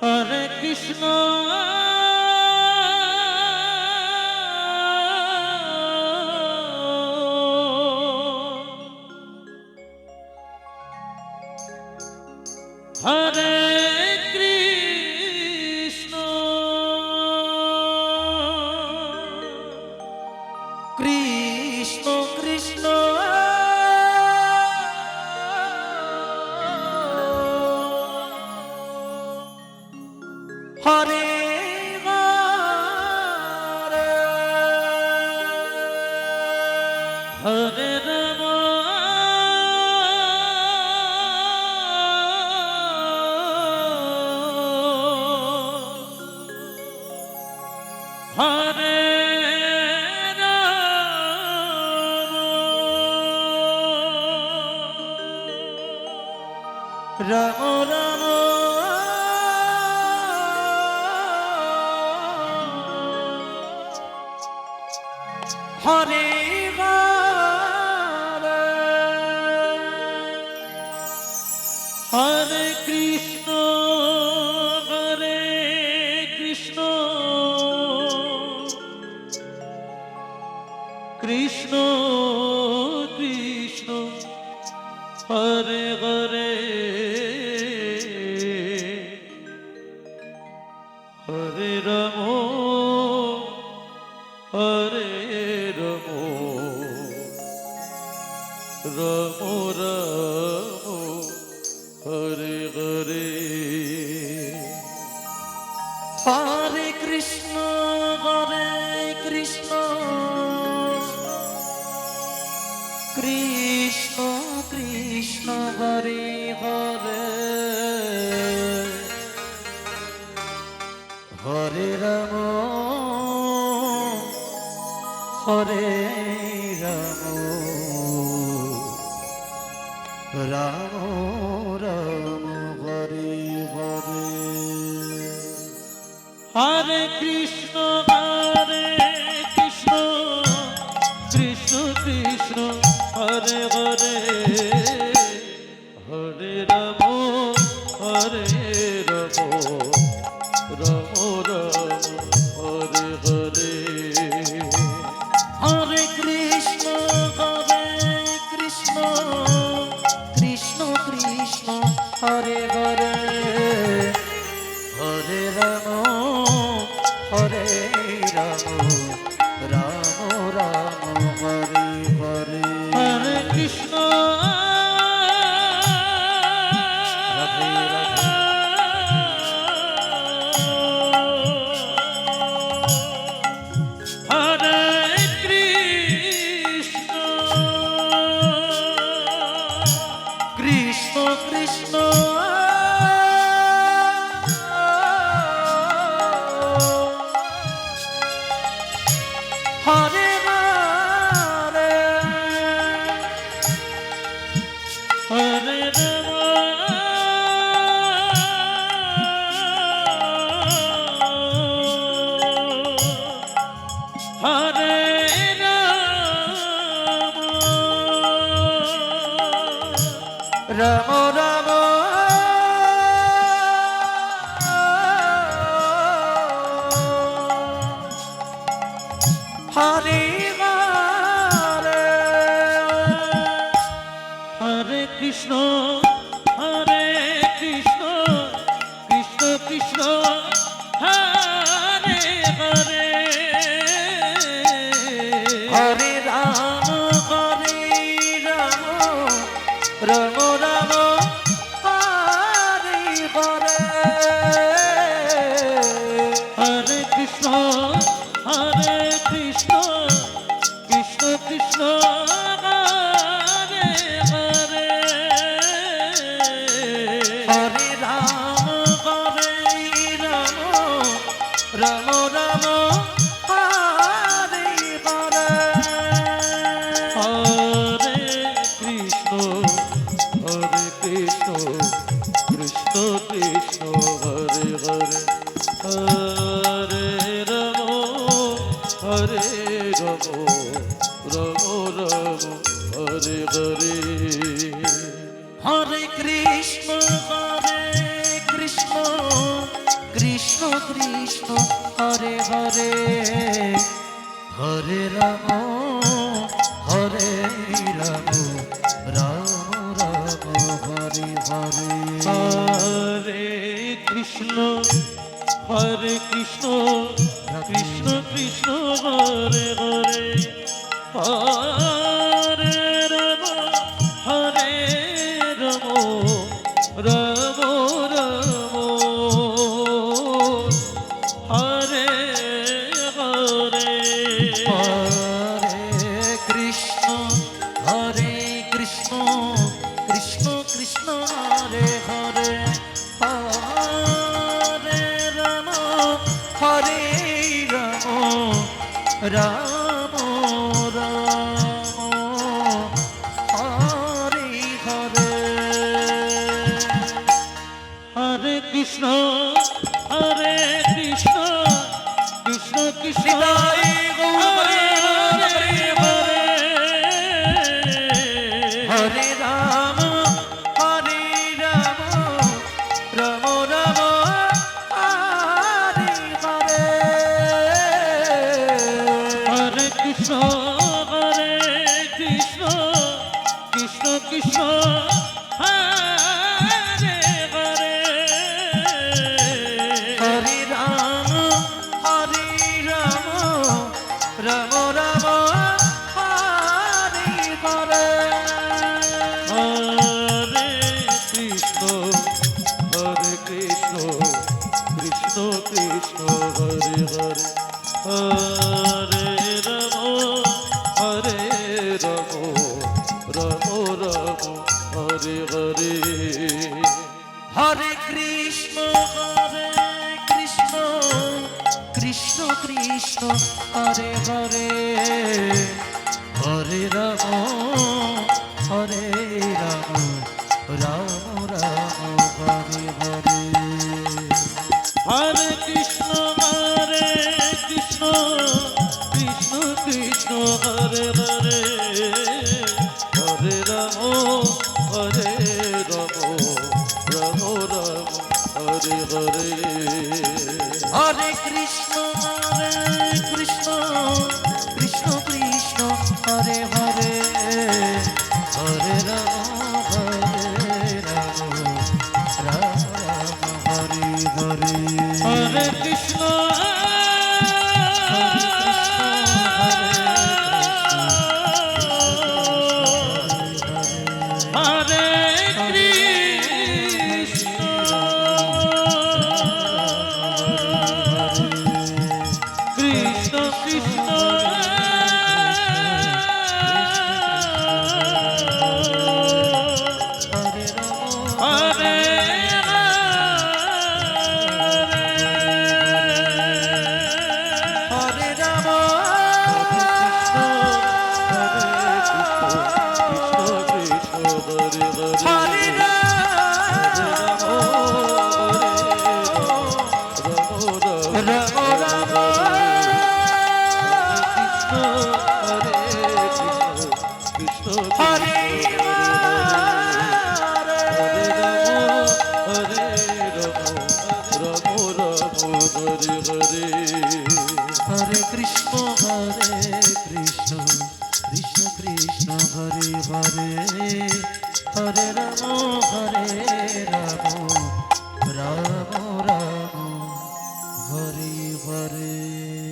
Hare Krishna Hare Krishna Krishna Krishna Hare Hare Ram Hare Ram Ram Hare Hare Krishna Hare Krishna Krishna Krishna Hare Hare Hare Ram Hare Ram Ram Ram Hare Hare Hare Krishna Krishna Krishna Hare Hare Hare Ram Hare Ram Ram Ram Hare Hare Hare Krishna Krishna Krishna Hare Hare Hare Ram Hare Ram Ram Ram Hare Hare Hare Krishna Krishna Krishna Hare Hare Hare Ram Hare Ram Ram Ram Hare Hare Hare Krishna Radhe Radhe Hare Krishna Krishna Krishna Hare Hare Hare Ram Hare Ram Ram Hare Hare Hare Krishna Krishna Krishna Hare Hare Hare Ram Ram Ram Hare Hare Hare Krishna Krishna Krishna Hare Hare Hare Ram Ram Ram Hare Hare Hare Krishna Krishna Krishna Hare Hare Hare Ram Hare Ram Ram Ram Hare Hare Hare Krishna Krishna Krishna Hare Hare Hare Ram Hare Ram Ram Ram Hare Hare Hare Krishna Krishna Krishna Hare Hare Hare Ram Ram Ram Hare Hare Hare Krishna Krishna Krishna Hare Hare Hare Ram Ram Ram Hare Hare Hare Krishna Krishna Krishna Hridoy Hare Hare Hare Hare Ram Ram Ram Hare Hare Hare Krishna Krishna Krishna Hare Hare Hare Ram Ram Ram Hare Hare Hare Krishna Krishna Krishna Hare Hare Hare Ram Ram Hare Hare Hare Krishna Krishna Krishna Hare Hare Hare Ram Ram Ram Hare Hare Hare Krishna Krishna Krishna Hare Hare Hare Ram Ram Hare Hare Hare Krishna Krishna Krishna Hare Hare Hare Ram Ram Hare Hare Hare Krishna Hare Krishna Krishna Hare Hare Ram Hare Ram Hare Hare Krishna Krishna Krishna Hare Hare Hare Ram Ram Hare Hare